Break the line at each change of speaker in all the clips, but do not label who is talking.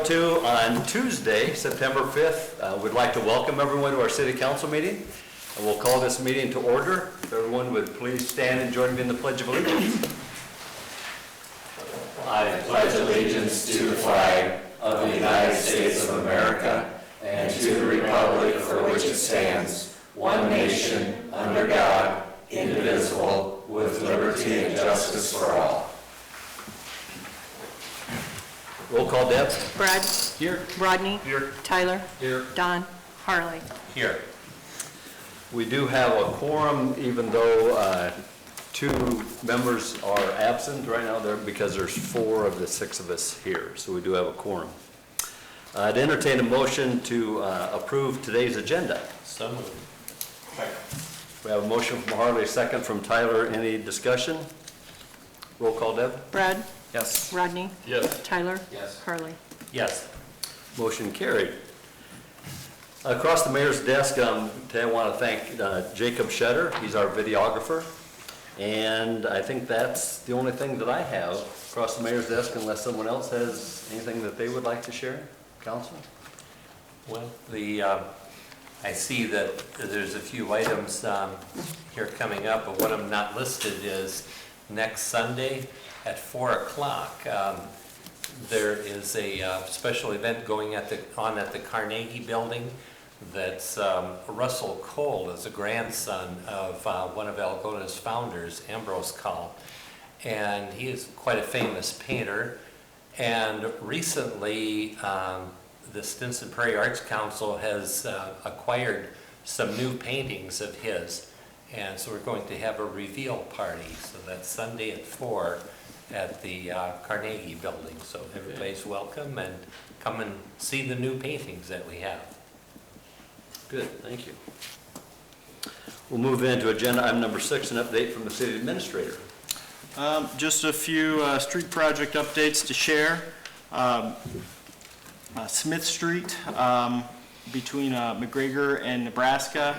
to on Tuesday, September 5th. We'd like to welcome everyone to our City Council meeting. And we'll call this meeting to order. If everyone would please stand and join me in the Pledge of Allegiance.
I pledge allegiance to the flag of the United States of America and to the republic for which it stands, one nation, under God, indivisible, with liberty and justice for all.
Roll call, Deb.
Brad.
Here.
Rodney.
Here.
Tyler.
Here.
Don. Harley.
Here.
We do have a quorum, even though two members are absent right now there because there's 4 of the 6 of us here. So we do have a quorum. I'd entertain a motion to approve today's agenda.
So moved.
We have a motion from Harley, a second from Tyler. Any discussion? Roll call, Deb.
Brad.
Yes.
Rodney.
Yes.
Tyler.
Yes.
Harley.
Yes.
Motion carried. Across the mayor's desk, I want to thank Jacob Shetter. He's our videographer. And I think that's the only thing that I have across the mayor's desk, unless someone else has anything that they would like to share. Council?
Well, I see that there's a few items here coming up, but one of them not listed is next Sunday at 4 o'clock. There is a special event going on at the Carnegie Building. That's Russell Cole is a grandson of one of Algona's founders, Ambrose Cole, and he is quite a famous painter. And recently, the Stinson Prairie Arts Council has acquired some new paintings of his, and so we're going to have a reveal party. So that's Sunday at 4 at the Carnegie Building. So everybody's welcome, and come and see the new paintings that we have.
Good, thank you. We'll move into agenda item number 6, an update from the city administrator.
Just a few street project updates to share. Smith Street between McGregor and Nebraska,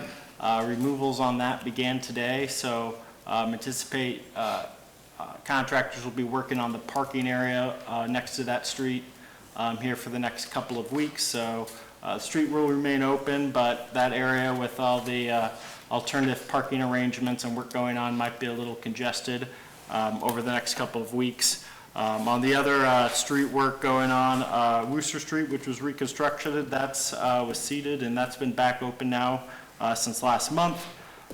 removals on that began today, so anticipate contractors will be working on the parking area next to that street here for the next couple of weeks. So the street will remain open, but that area with all the alternative parking arrangements and work going on might be a little congested over the next couple of weeks. On the other street work going on, Wooster Street, which was reconstructed, that's was seeded, and that's been back open now since last month.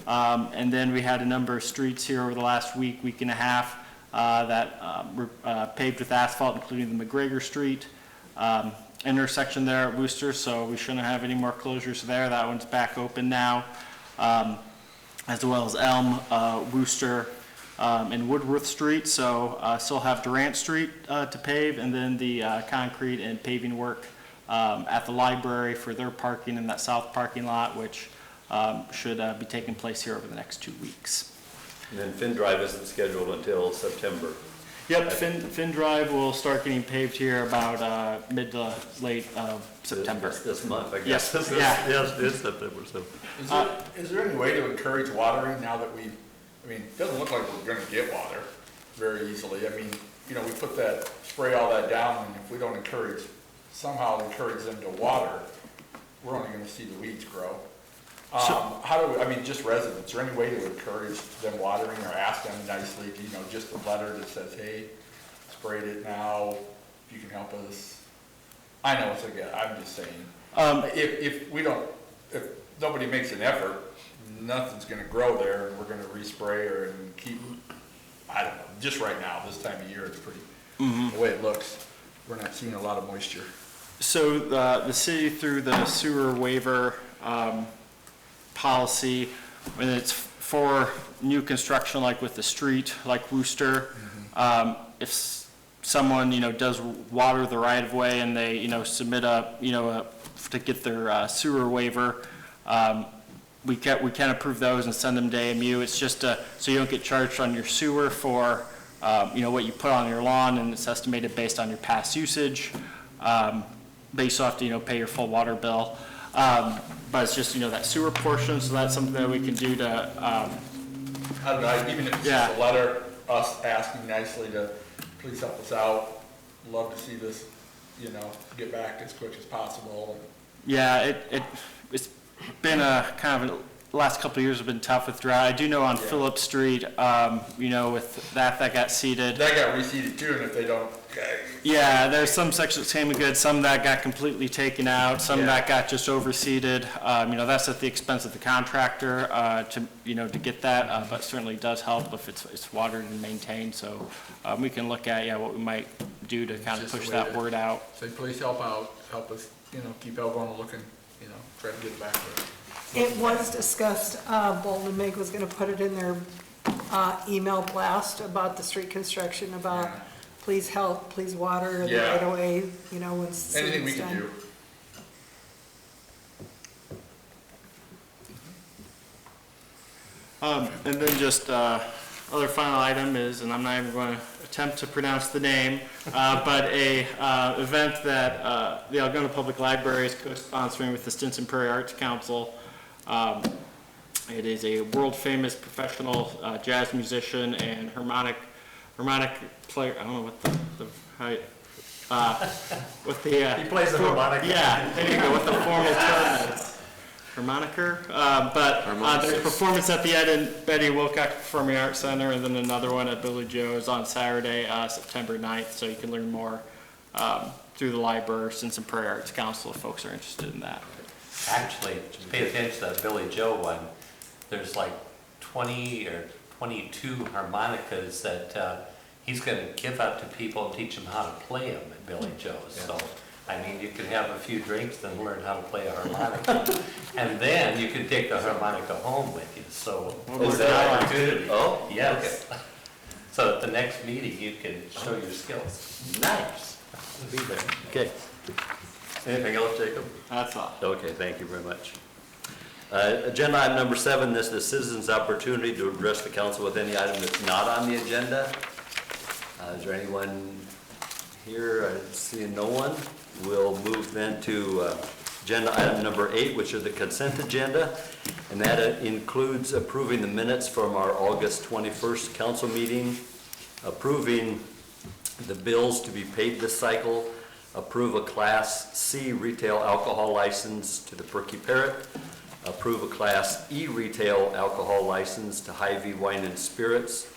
And then we had a number of streets here over the last week and a half that were paved with asphalt, including the McGregor Street intersection there at Wooster, so we shouldn't have any more closures there. That one's back open now, as well as Elm, Wooster, and Woodworth Street. So still have Durant Street to pave, and then the concrete and paving work at the library for their parking in that south parking lot, which should be taking place here over the next 2 weeks.
And then Finn Drive isn't scheduled until September.
Yep, Finn Drive will start getting paved here about mid to late September.
This month, I guess.
Yes, yeah.
Yes, it's September. So.
Is there any way to encourage watering now that it doesn't look like we're going to get water very easily. I mean, we spray all that down, and if we don't somehow encourage them to water, we're only going to see the weeds grow. Just residents, is there any way to encourage them watering or ask them nicely, just a letter that says, hey, sprayed it now, if you can help us? I know I'm just saying, if nobody makes an effort, nothing's going to grow there, and we're going to respray and keep, I don't know, just right now, this time of year, it's pretty, the way it looks, we're not seeing a lot of moisture.
So the city, through the sewer waiver policy, when it's for new construction, like with the street, like Wooster, if someone, does water the right of way and they, submit to get their sewer waiver, we can approve those and send them to AMU. It's just so you don't get charged on your sewer for, what you put on your lawn, and it's estimated based on your past usage. But you still have to, pay your full water bill. But it's just, that sewer portion, so that's something that we can do to.
I don't know, even if it's just a letter, us asking nicely to please help us out. Love to see this you know, get back as quick as possible.
Yeah, it's been a kind of, the last couple of years have been tough with drought. I do know on
Yeah.
Phillip Street, you know, with that got seeded.
That got reseeded too, and if they don't,
Yeah, there's some sections that came in good, some that got completely taken out, some
Yeah.
that got just overseeded. You know, that's at the expense of the contractor, to get that, but certainly does help if it's watered and maintained. So, we can look at, what we might do to kind of
Just a
push
way
that
to-
word out.
say, please help out, help us, you know, keep Algona looking, you know, try to get back there.
It was discussed, Bolton and Meg was gonna put it in their, email blast about the street construction, about
Yeah.
please help, please water the
Yeah.
right away, you know, when it's
Anything we
done.
can do.
And then just, other final item is, and I'm not even going to attempt to pronounce the name, but a event that the Algona Public Library is co-sponsoring with the Stinson Prairie Arts Council. It is a world-famous professional jazz musician and harmonic player. I don't know what
He plays the harmonica.
Yeah, there you go, what the formal term is. Harmoniker, but there's a performance at the Ed and Betty Wilcox Performing Arts Center, and then another one at Billy Joe's on Saturday, September 9th, so you can learn more through the library, Stinson Prairie Arts Council, if folks are interested in that.
Actually, pay attention to that Billy Joe one. There's like 20 or 22 harmonicas that he's going to give out to people and teach them how to play them at Billy Joe's. So, I mean, you could have a few drinks and learn how to play a harmonica. And then you can take the harmonica home with you, so.
Is that opportunity? Oh?
Yes. So at the next meeting, you can show your skills.
Nice. I'll be there. Okay. Anything else, Jacob?
That's all.
Okay, thank you very much. Agenda item number 7, this is the citizens' opportunity to address the council with any item that's not on the agenda. Is there anyone here? I see no one. We'll move then to agenda item number 8, which are the consent agenda, and that includes approving the minutes from our August 21st council meeting, approving the bills to be paid this cycle, approve a Class C retail alcohol license to the Perky Parrot, approve a Class E retail alcohol license to Hy-Vee Wine and Spirits,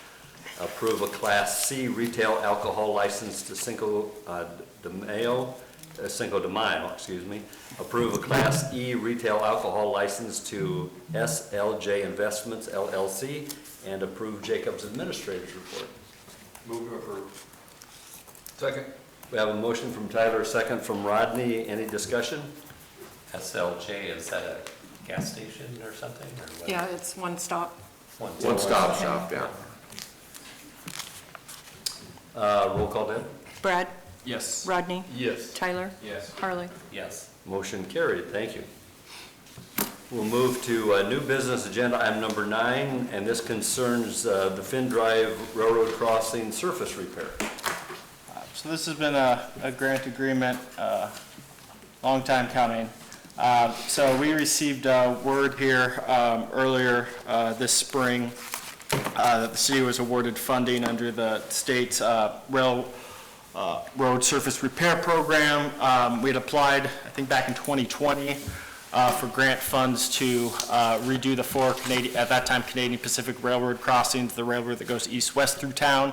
approve a Class C retail alcohol license to Cinco de Mayo, approve a Class E retail alcohol license to SLJ Investments LLC, and approve Jacob's administrator's report.
Move to approve. Second.
We have a motion from Tyler, a second from Rodney. Any discussion?
SLJ, is that a gas station or something, or what?
Yeah, it's one stop.
One-stop shop, yeah.
Roll call, Deb?
Brad,
Yes.
Rodney,
Yes.
Tyler,
Yes.
Harley.
Yes.
Motion carried, thank you. We'll move to new business agenda item number 9, and this concerns the Finn Drive Railroad Crossing surface repair.
So this has been a grant agreement, long time coming. So we received word here earlier this spring that the city was awarded funding under the state's road surface repair program. We had applied, I think back in 2020, for grant funds to redo the 4 Canadian, at that time Canadian Pacific Railroad crossings, the railroad that goes east-west through town.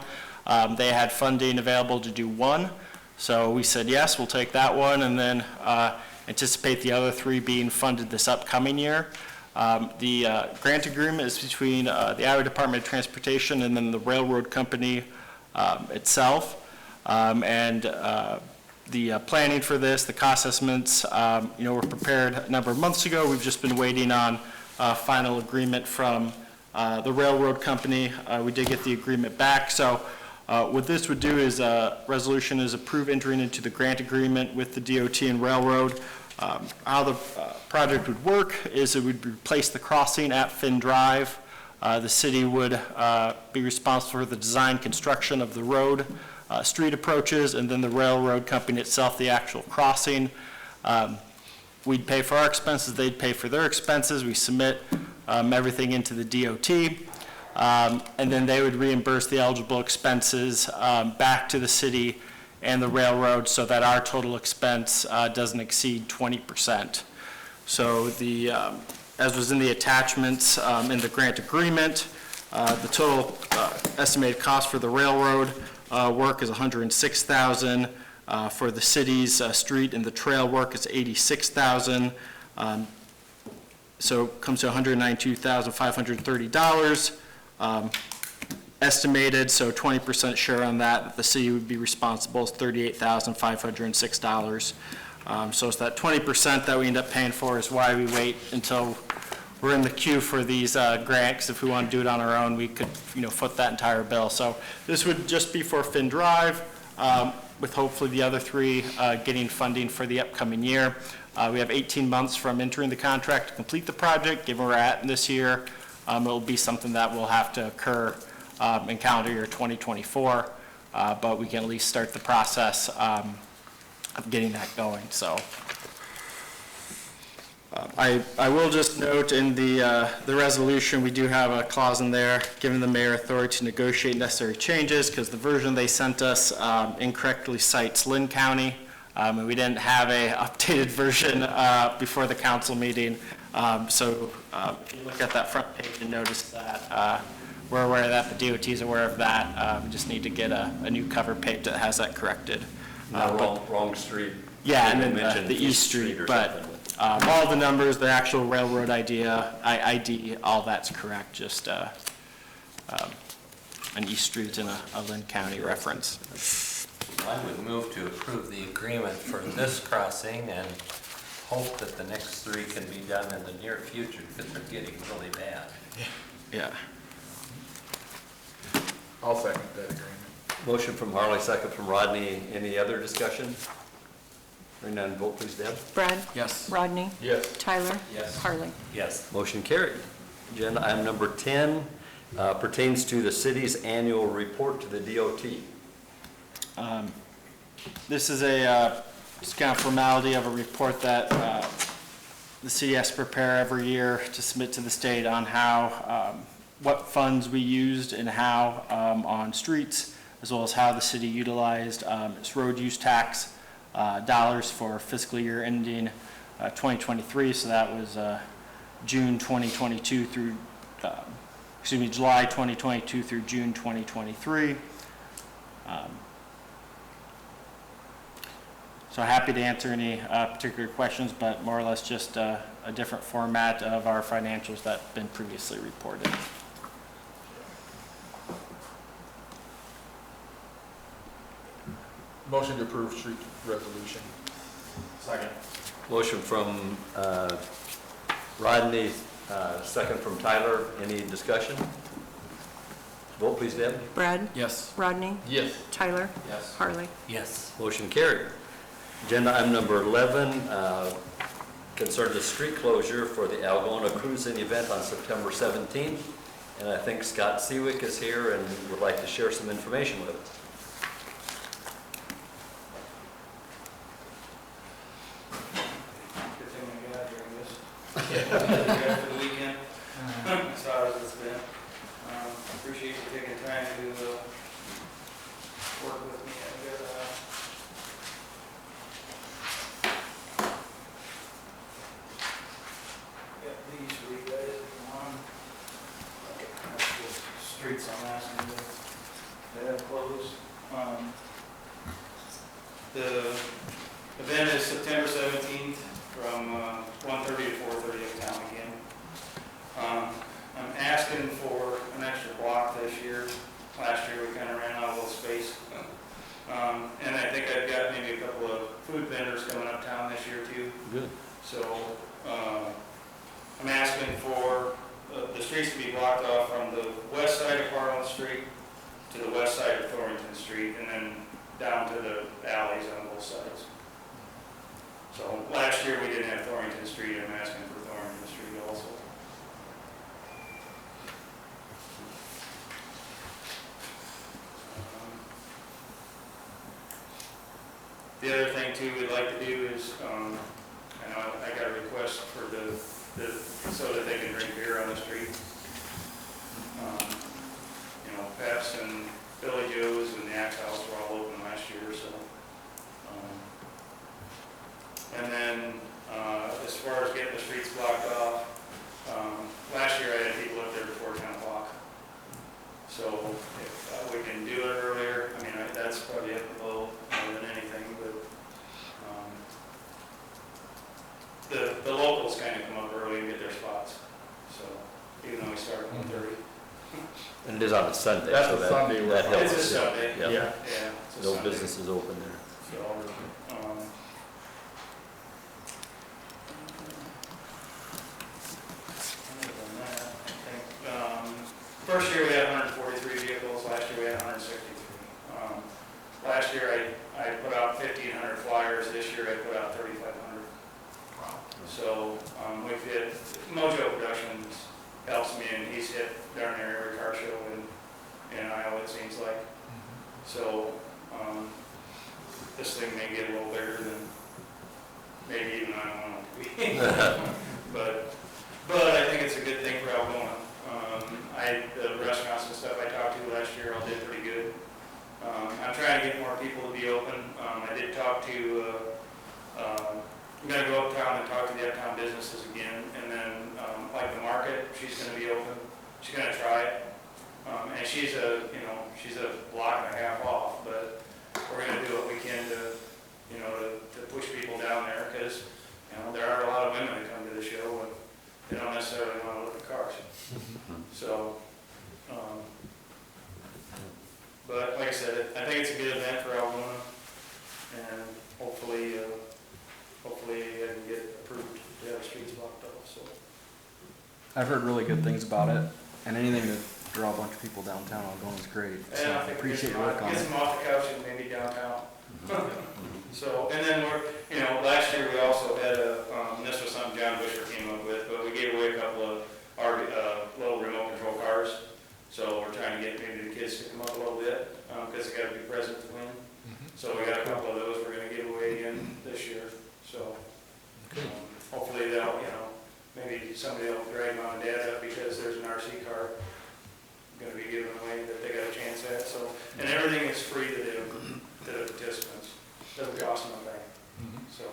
They had funding available to do 1, so we said yes, we'll take that one, and then anticipate the other 3 being funded this upcoming year. The grant agreement is between the Iowa Department of Transportation and then the railroad company itself. The planning for this, the cost estimates, were prepared a number of months ago. We've just been waiting on final agreement from the railroad company. We did get the agreement back, so what this would do is, resolution is approve entering into the grant agreement with the DOT and railroad. How the project would work is it would replace the crossing at Finn Drive. The city would be responsible for the design, construction of the road, street approaches, and then the railroad company itself, the actual crossing. We'd pay for our expenses, they'd pay for their expenses. We submit everything into the DOT, and then they would reimburse the eligible expenses back to the city and the railroad, so that our total expense doesn't exceed 20%. So as was in the attachments in the grant agreement, the total estimated cost for the railroad work is $106,000. For the city's street and the trail work, it's $86,000. So it comes to $192,530 estimated. So 20% share on that the city would be responsible is $38,506. So it's that 20% that we end up paying for is why we wait until we're in the queue for these grants. If we want to do it on our own, we could, foot that entire bill. So this would just be for Finn Drive, with hopefully the other three getting funding for the upcoming year. We have 18 months from entering the contract to complete the project. Given where we're at this year, it will be something that will have to occur in calendar year 2024, but we can at least start the process of getting that going. So I will just note in the resolution, we do have a clause in there giving the mayor authority to negotiate necessary changes, because the version they sent us incorrectly cites Lynn County, and we didn't have a updated version before the council meeting. So if you look at that front page and notice that we're aware of that, the DOT is aware of that. We just need to get a new cover page that has that corrected.
Wrong street.
Yeah, and
You
then
mentioned
the East Street,
or
but
something.
all the numbers, the actual railroad ID, all that's correct, just an East Street and a Lynn County reference.
I would move to approve the agreement for this crossing and hope that the next three can be done in the near future, because they're getting really bad.
Yeah.
I'll second that agreement.
Motion from Harley, second from Rodney. Any other discussion? Hearing none, vote please, Deb.
Brad?
Yes.
Rodney?
Yes.
Tyler?
Yes.
Harley?
Yes.
Motion carried. Agenda item number 10 pertains to the city's annual report to the DOT.
This is just kind of formality of a report that the city has to prepare every year to submit to the state on how, what funds we used and how on streets, as well as how the city utilized its road use tax dollars for fiscal year ending 2023. So that was June 2022 through, July 2022 through June 2023. So happy to answer any particular questions, but more or less just a different format of our financials that have been previously reported.
Motion to approve street resolution.
Second.
Motion from Rodney, second from Tyler. Any discussion? Vote please, Deb.
Brad?
Yes.
Rodney?
Yes.
Tyler?
Yes.
Harley?
Yes.
Motion carried. Agenda item number 11 concerns the street closure for the Algona Cruising event on September 17th. And I think Scott Seawick is here and would like to share some information with us.
Good thing we got during this. Yeah, for the weekend. As hard as it's been. Appreciate you taking time to work with me. I've got these for you guys if you want. That's the streets I'm asking to have closed. The event is September 17th from 1:30 to 4:30 uptown again. I'm asking for an extra block this year. Last year we kind of ran out of little space. And I think I've got maybe a couple of food vendors coming uptown this year too.
Good.
So I'm asking for the streets to be blocked off from the west side of Harlan Street to the west side of Thornton Street, and then down to the alleys on both sides. So last year we didn't have Thornton Street. I'm asking for Thornton Street also. The other thing too we'd like to do is, I know I got a request for so that they can drink beer on the street. Pep's and Billy Joe's and the Axe House were all open last year, so And then, as far as getting the streets blocked off, last year I had people up there before 10 o'clock. So if we can do it earlier, I mean, that's probably up a little more than anything, but the locals kind of come up early and get their spots. So even though we start at 1:30.
And it is on a Sunday,
That's
so
a
that,
Sunday,
that
we're-
helps.
It's a Sunday.
Yeah.
Yeah. It's a
No
Sunday.
businesses open there.
So, other than that, I think, first year we had 143 vehicles, last year we had 163. Last year I put out 1,500 flyers, this year I put out 3,500. So, we've hit, Mojo Productions helps me, and he's hit darn near every car show in Iowa, it seems like. So, this thing may get a little bigger than maybe even I want it to be. But I think it's a good thing for Algona. The restaurants and stuff I talked to last year all did pretty good. I'm trying to get more people to be open. I did talk to, I'm gonna go uptown and talk to the uptown businesses again, and then, like the market, she's gonna be open. She's gonna try it. And she's a block and a half off, but we're gonna do what we can to push people down there, because, there are a lot of women that come to the show, and they don't necessarily want to look at cars. So, but like I said, I think it's a good event for Algona, and hopefully I can get approved to have the streets blocked off, so.
I've heard really good things about it, and anything to draw a bunch of people downtown Algona is great. So
And
I
I think
appreciate your work on
get
it.
some off the couch and maybe downtown. So, and then last year we also had and this was something John Busher came up with, but we gave away a couple of our little remote control cars. So we're trying to get maybe the kids to come up a little bit, because they gotta be present to win. So we got a couple of those we're gonna give away again this year, so. Hopefully they'll, maybe somebody will drag mom and dad up, because there's an RC car gonna be given away that they got a chance at, so. And everything is free to the participants, doesn't cost them a thing, so.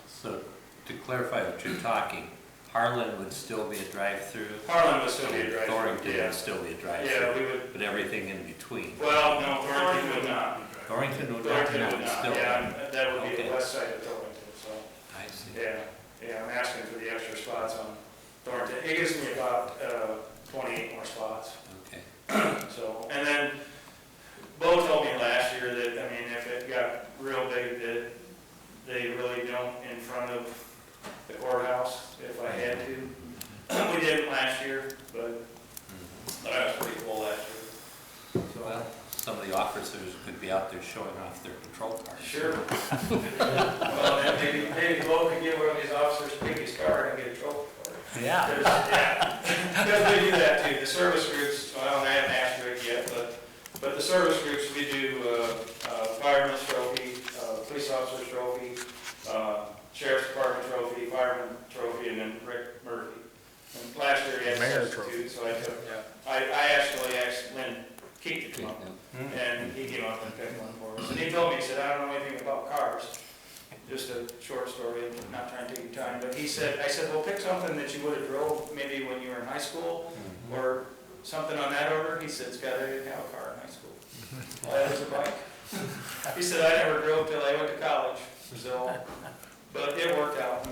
So to clarify what you're talking, Harlan would still be a drive-through?
Harlan would still be a drive-through,
Thornton
yeah.
would still be a drive-through?
Yeah, we would,
But everything in between?
well, no, Thornton would not.
Thornton would not?
Thornton would not,
Still-
yeah, that would be
Okay.
the west side of Thornton, so.
I see.
Yeah, I'm asking for the extra spots on Thornton. It gives me about 28 more spots.
Okay.
So, and then Bo told me last year that, if it got real big, that they really don't in front of the courthouse if I had to. We didn't last year, but I was pretty full last year. So,
Well, some of the officers could be out there showing off their patrol cars.
sure. Well, then maybe Bo could get one of these officers to pick his car and get a trophy for it.
Yeah.
Because they do that too. The service groups, well, I haven't asked Rick yet, but the service groups, we do fireman's trophy, police officer's trophy, sheriff's department trophy, fireman trophy, and then Rick Murphy. And last year he had
Mayor
substitute, so I actually asked Lynn Keith to come up, and he came up and picked one for us. And he told me, he said, I don't know anything about cars. Just a short story, not trying to take your time, but I said, well, pick something that you would have drove maybe when you were in high school, or something on that order. He said, Scott, I didn't have a car in high school. I was a bike. He said, I never drove till I went to college, so, but it worked out.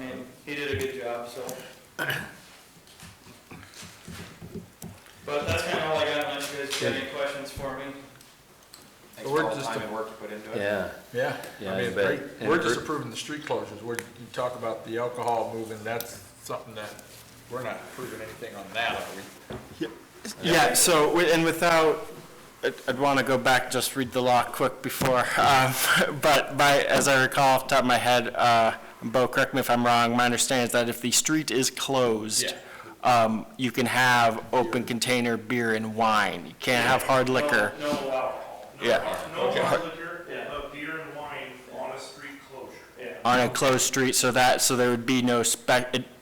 He did a good job, so. But that's kind of all I got, unless you guys got any questions for me.
Thanks for all the time and work you put into it.
Yeah.
Yeah,
Yeah,
I
you
mean,
bet.
great.
And
We're just
for-
approving the street closures. You talk about the alcohol moving, that's something that, we're not approving anything on that, are we?
Yeah, so, and without, I'd want to go back, just read the law quick before, but as I recall off the top of my head, Bo, correct me if I'm wrong, my understanding is that if the street is closed, you can have open container beer and wine. You can't have hard liquor.
No alcohol.
Yeah,
No hard
liquor, beer and wine on a street closure.
Yeah.
on a closed street, so there would be no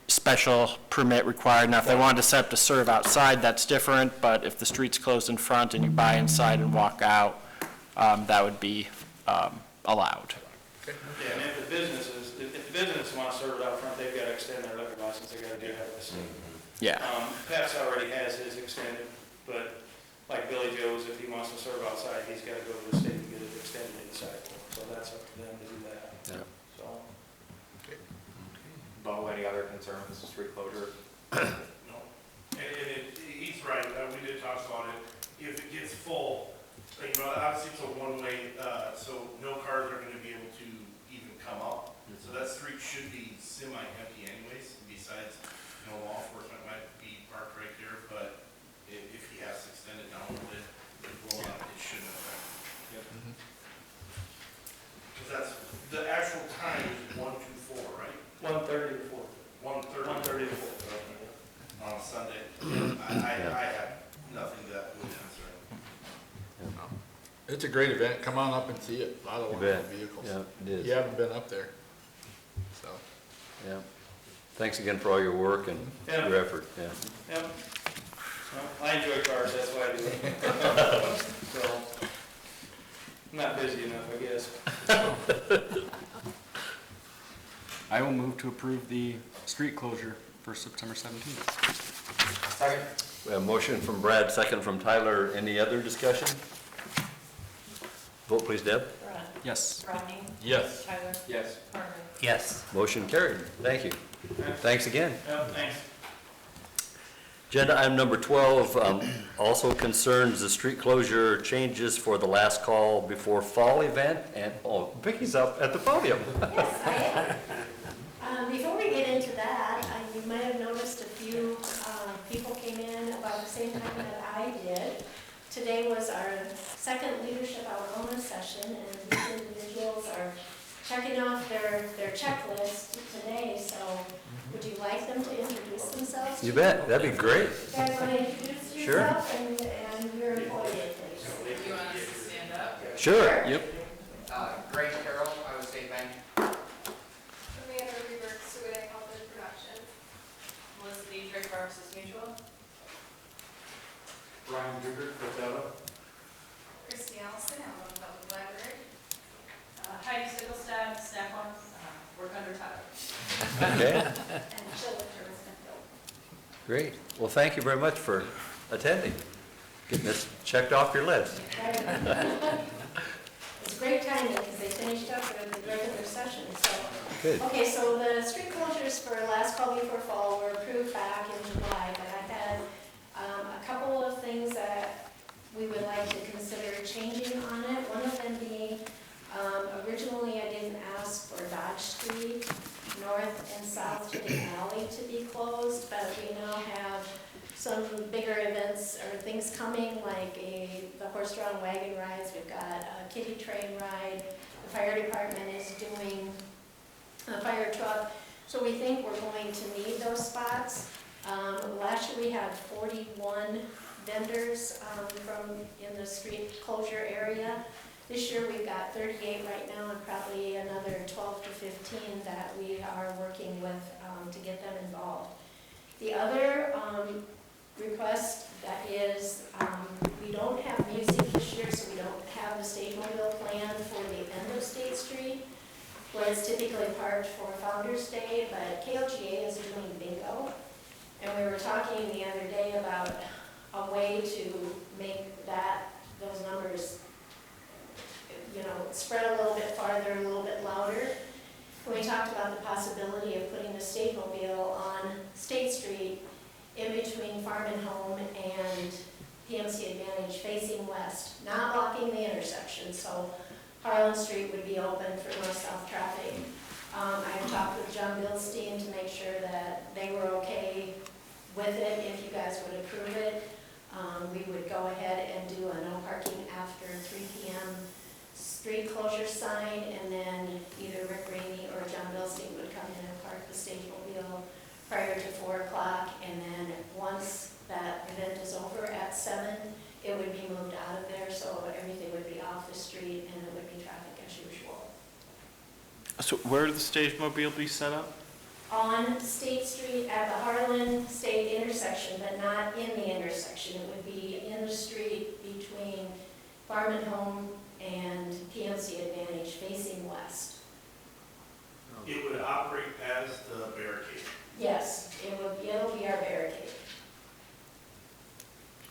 special permit required. Now, if they wanted to set up to serve outside, that's different, but if the street's closed in front and you buy inside and walk out, that would be allowed.
Yeah, and if the business wants to serve it out front, they've got to extend their liquor license, they got to get it out of the state.
Yeah.
Pat's already has his extended, but like Billy Joe's, if he wants to serve outside, he's got to go to the state to get it extended inside. So that's up to them to do that.
Yeah.
So,
Bo, any other concerns with the street closure?
No. And he's right, we did talk about it. If it gets full, like, you know, obviously it's a one-way, so no cars are gonna be able to even come up. So that street should be semi-empty anyways, besides, you know, law enforcement might be parked right there, but if he has to extend it down a little bit, it shouldn't affect. Because that's, the actual time is 1 to 4, right?
1:30 to 4.
1:30.
1:30 to 4.
On Sunday. I have nothing that would answer.
It's a great event. Come on up and see it. A lot of
You
wonderful
bet.
vehicles.
Yeah, it is.
You haven't been up there, so.
Yeah. Thanks again for all your work and
Yeah.
your effort, yeah.
Yep. Well, I enjoy cars, that's why I do it. So, I'm not busy enough, I guess.
I will move to approve the street closure for September 17th.
Second.
We have a motion from Brad, second from Tyler. Any other discussion? Vote please, Deb.
Brad,
Yes.
Rodney,
Yes.
Tyler,
Yes.
Harley.
Yes.
Motion carried. Thank you. Thanks again.
Yep, thanks.
Agenda item number 12 also concerns the street closure changes for the last call before fall event. And, oh, Vicky's up at the podium.
Yes, I am. Before we get into that, you might have noticed a few people came in about the same time that I did. Today was our second Leadership Hour Wellness session, and these individuals are checking off their checklist today, so would you like them to introduce themselves?
You bet. That'd be great.
You guys want to introduce
Sure.
yourself and your employee, please?
You want us to stand up?
Sure.
Yep.
Greg Carroll, Iowa State Bank.
Amanda Reberg, Suiday Health and Production.
Melissa Dietrich, Pharmacist Mutual.
Brian Duger, Cordova.
Christy Allison, Allen Public Library.
Heidi Sickelstad, Snap-on, work under Tyler.
Okay,
And Jill Winter with Smithfield.
great. Well, thank you very much for attending, getting this checked off your list.
It's a great timing because they finished up the regular session, so.
Good.
Okay, so the street closures for last call before fall were approved back in July, but I had a couple of things that we would like to consider changing on it. One of them being, originally I didn't ask for Dodge Street, north and south to the alley to be closed, but we now have some bigger events or things coming, like the horse-drawn wagon rides. We've got a kiddie train ride. The fire department is doing a fire truck. So we think we're going to need those spots. Last year we had 41 vendors in the street closure area. This year we've got 38 right now and probably another 12 to 15 that we are working with to get them involved. The other request that is, we don't have music this year, so we don't have the stage mobile planned for the end of State Street, where it's typically parked for Founder's Day, but KLGA is doing bingo. And we were talking the other day about a way to make those numbers, spread a little bit farther, a little bit louder. We talked about the possibility of putting the stage mobile on State Street in between Farm and Home and PMC Advantage facing west, not blocking the intersection, so Harlan Street would be open for north-south traffic. I've talked with John Bilstein to make sure that they were okay with it. If you guys would approve it, we would go ahead and do a no parking after 3 p.m. street closure sign, and then either Rick Ramey or John Bilstein would come in and park the stage mobile prior to 4 o'clock, and then once that event is over at 7, it would be moved out of there, so everything would be off the street and it would be traffic as usual.
So where would the stage mobile be set up?
On State Street at the Harlan State intersection, but not in the intersection. It would be in the street between Farm and Home and PMC Advantage facing west.
It would operate as the barricade.
Yes, it'll be our barricade.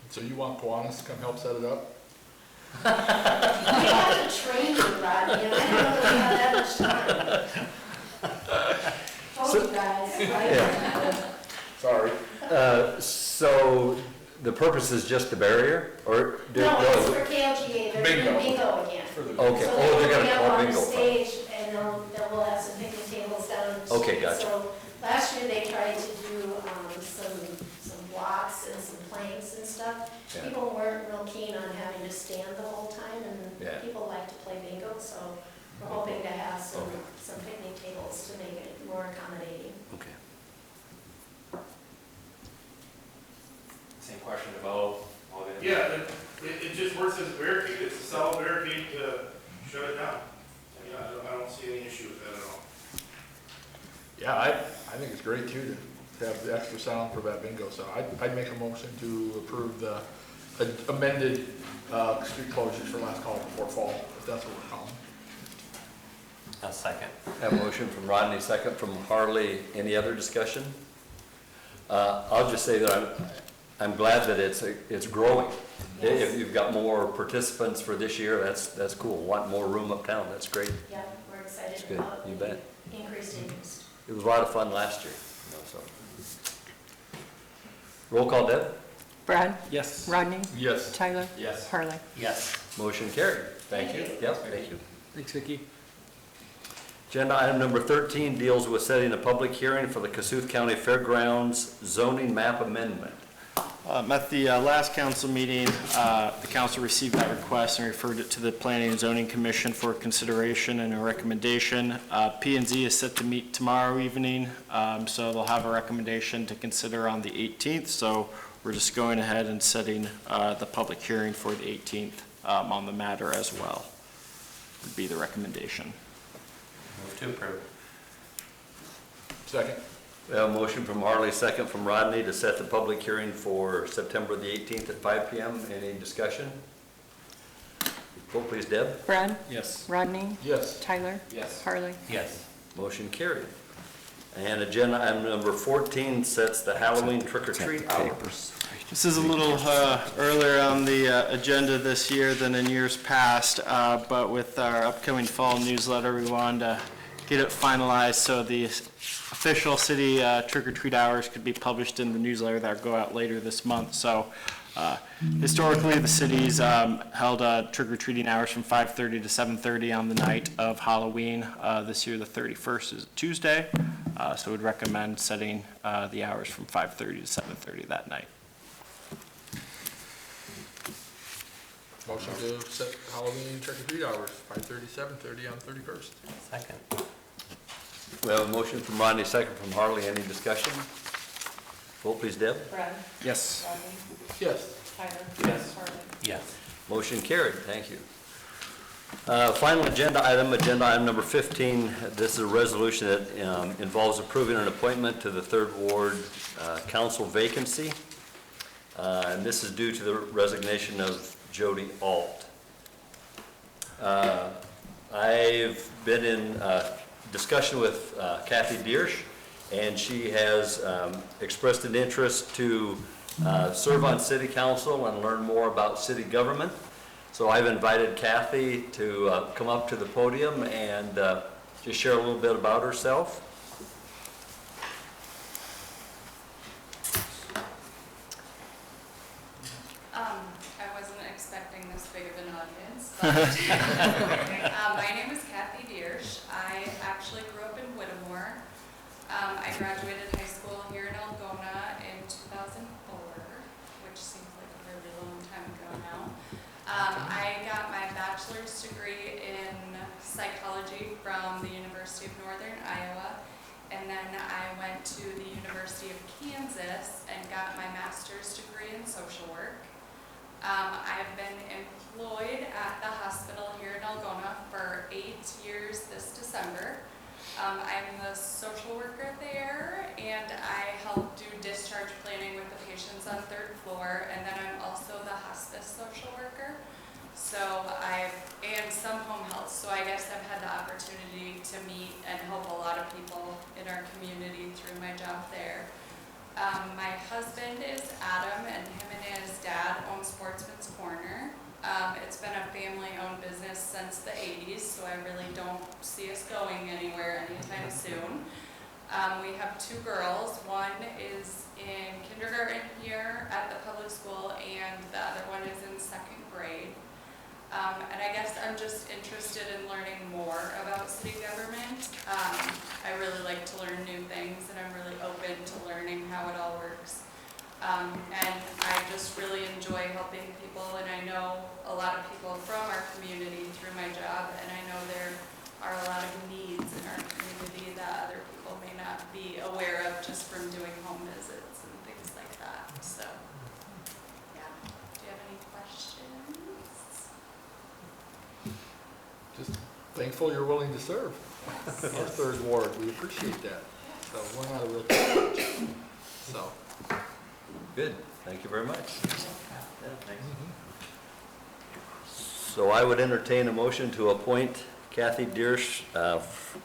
So you want Kiwanis to come help set it up?
We have to train you, Rodney, and I don't really have that much time. Told you guys, right?
Sorry.
So the purpose is just the barrier, or?
No, it's for KLGA, they're doing
Bingo.
bingo again.
For the-
Okay,
So
oh, they're
they'll be
gonna
up
call
on
bingo.
stage, and they'll have some picnic tables down.
Okay, gotcha.
So last year, they tried to do, some blocks and some planks and stuff.
Yeah.
People weren't real keen on having to stand the whole time,
Yeah.
and people like to play bingo, so we're hoping to have some
Okay.
picnic tables to make it more accommodating.
Okay.
Same question about all the.
Yeah, it just works as a barricade. It's a solid barricade to shut it down. I mean, I don't see any issue with that at all.
Yeah, I think it's great too to have the extra sound for that bingo, so I'd make a motion to approve the amended, street closures for last call before fall, if that's what we're calling.
A second.
Have a motion from Rodney, second from Harley. Any other discussion? I'll just say that I'm glad that it's growing.
Yes.
If you've got more participants for this year, that's cool. Want more room uptown, that's great.
Yep, we're
That's
excited
good.
about
You
the
bet.
increased interest.
It was a lot of fun last year, so. Roll call, Deb?
Brad?
Yes.
Rodney?
Yes.
Tyler?
Yes.
Harley?
Yes.
Motion carried. Thank you.
Thank
Yep, thank you.
Thanks, Vicki.
Agenda item number 13 deals with setting a public hearing for the Cassuth County Fairgrounds zoning map amendment.
At the last council meeting, the council received that request and referred it to the Planning and Zoning Commission for consideration and a recommendation. P&Z is set to meet tomorrow evening, so they'll have a recommendation to consider on the 18th. So we're just going ahead and setting the public hearing for the 18th on the matter as well, would be the recommendation.
Move to approve.
Second.
We have a motion from Harley, second from Rodney to set the public hearing for September the 18th at 5 PM. Any discussion? Vote please, Deb.
Brad?
Yes.
Rodney?
Yes.
Tyler?
Yes.
Harley?
Yes.
Motion carried. And agenda item number 14 sets the Halloween trick-or-treat hours.
This is a little earlier on the agenda this year than in years past, but with our upcoming fall newsletter, we wanted to get it finalized so the official city trick-or-treat hours could be published in the newsletter that will go out later this month. So historically, the city's held trick-or-treating hours from 5:30 to 7:30 on the night of Halloween. This year, the 31st is a Tuesday, so we'd recommend setting the hours from 5:30 to 7:30 that night.
Motion to set Halloween trick-or-treat hours, 5:30, 7:30 on 31st.
Second.
We have a motion from Rodney, second from Harley. Any discussion? Vote please, Deb.
Brad?
Yes.
Rodney?
Yes.
Tyler?
Yes.
Harley?
Yes.
Motion carried, thank you. Final agenda item number 15. This is a resolution that involves approving an appointment to the Third Ward Council vacancy. And this is due to the resignation of Jody Alt. I've been in discussion with Kathy Deersch, and she has expressed an interest to serve on city council and learn more about city government. So I've invited Kathy to come up to the podium and just share a little bit about herself.
I wasn't expecting this big of an audience, but my name is Kathy Deersch. I actually grew up in Whittemore. I graduated high school here in Algona in 2004, which seems like a really long time ago now. I got my bachelor's degree in psychology from the University of Northern Iowa, and then I went to the University of Kansas and got my master's degree in social work. I've been employed at the hospital here in Algona for 8 years this December. I'm the social worker there, and I help do discharge planning with the patients on 3rd floor, and then I'm also the hospice social worker. And some home health, so I guess I've had the opportunity to meet and help a lot of people in our community through my job there. My husband is Adam, and him and his dad own Sportsman's Corner. It's been a family-owned business since the 80s, so I really don't see us going anywhere anytime soon. We have 2 girls. One is in kindergarten here at the public school, and the other one is in 2nd grade. And I guess I'm just interested in learning more about city government. I really like to learn new things, and I'm really open to learning how it all works. And I just really enjoy helping people, and I know a lot of people from our community through my job, and I know there are a lot of needs in our community that other people may not be aware of just from doing home visits and things like that. So, yeah. Do you have any questions?
Just thankful you're willing to serve. Our 3rd ward, we appreciate that. So we're not a real challenge. So.
Good, thank you very much. So I would entertain a motion to appoint Kathy Deersch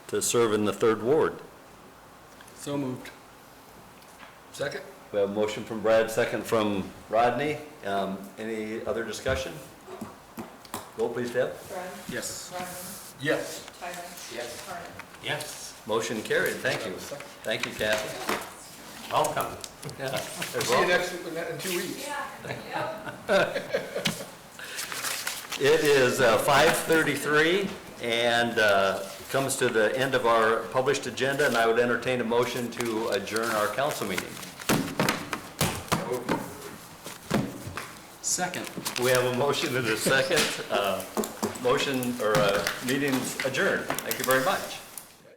to serve in the 3rd ward.
So moved.
Second?
We have a motion from Brad, second from Rodney. Any other discussion? Go please, Deb.
Brad?
Yes.
Rodney?
Yes.
Tyler?
Yes.
Harley?
Yes,
Motion carried, thank you. Thank you, Kathy.
welcome.
Yeah.
See you next, in 2 weeks.
It is 5:33 and comes to the end of our published agenda, and I would entertain a motion to adjourn our council meeting.
Second.
We have a motion and a second. Meeting's adjourned. Thank you very much.